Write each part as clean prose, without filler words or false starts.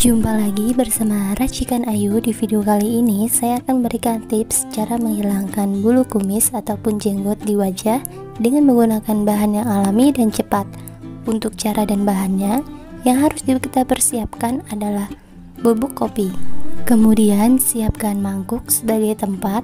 Jumpa lagi bersama Racikan Ayu. Di video kali ini saya akan memberikan tips cara menghilangkan bulu kumis ataupun jenggot di wajah dengan menggunakan bahan yang alami dan cepat. Untuk cara dan bahannya yang harus kita persiapkan adalah bubuk kopi. Kemudian siapkan mangkuk sebagai tempat.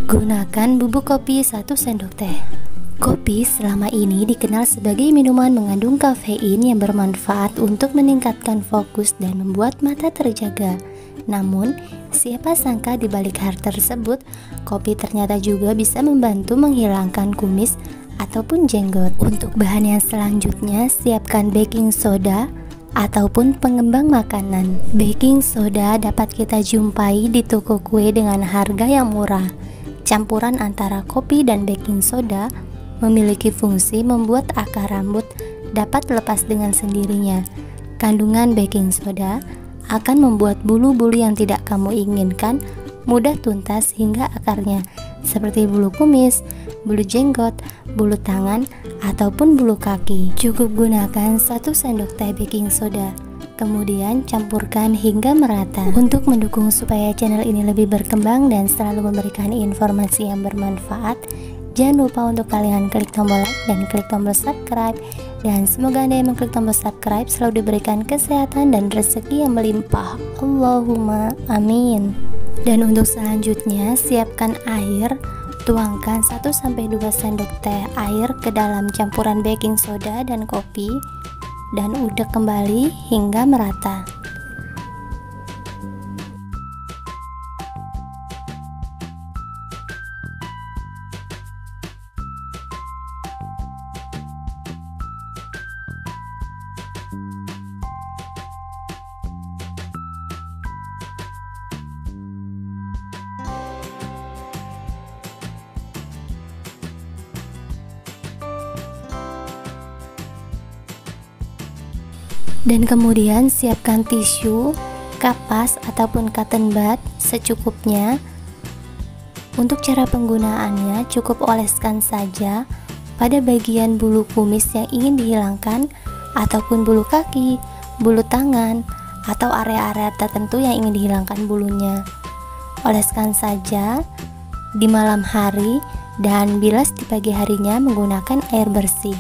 Gunakan bubuk kopi 1 sendok teh. Kopi selama ini dikenal sebagai minuman mengandung kafein yang bermanfaat untuk meningkatkan fokus dan membuat mata terjaga. Namun, siapa sangka di balik hal tersebut, kopi ternyata juga bisa membantu menghilangkan kumis ataupun jenggot. Untuk bahan yang selanjutnya, siapkan baking soda ataupun pengembang makanan. Baking soda dapat kita jumpai di toko kue dengan harga yang murah. Campuran antara kopi dan baking soda memiliki fungsi membuat akar rambut dapat lepas dengan sendirinya. Kandungan baking soda akan membuat bulu-bulu yang tidak kamu inginkan mudah tuntas hingga akarnya, seperti bulu kumis, bulu jenggot, bulu tangan, ataupun bulu kaki. Cukup gunakan 1 sendok teh baking soda. Kemudian campurkan hingga merata. Untuk mendukung supaya channel ini lebih berkembang dan selalu memberikan informasi yang bermanfaat, jangan lupa untuk kalian klik tombol like dan klik tombol subscribe. Dan semoga Anda yang mengklik tombol subscribe selalu diberikan kesehatan dan rezeki yang melimpah. Allahumma amin. Dan untuk selanjutnya, siapkan air. Tuangkan 1-2 sendok teh air ke dalam campuran baking soda dan kopi dan udek kembali hingga merata. Dan kemudian siapkan tisu, kapas ataupun cotton bud secukupnya. Untuk cara penggunaannya, cukup oleskan saja pada bagian bulu kumis yang ingin dihilangkan ataupun bulu kaki, bulu tangan, atau area-area tertentu yang ingin dihilangkan bulunya. Oleskan saja di malam hari dan bilas di pagi harinya menggunakan air bersih.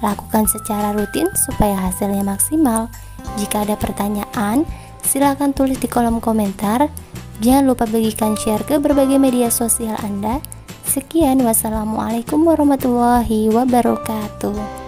Lakukan secara rutin supaya hasilnya maksimal. Jika ada pertanyaan, silakan tulis di kolom komentar. Jangan lupa bagikan share ke berbagai media sosial Anda. Sekian, wassalamualaikum warahmatullahi wabarakatuh.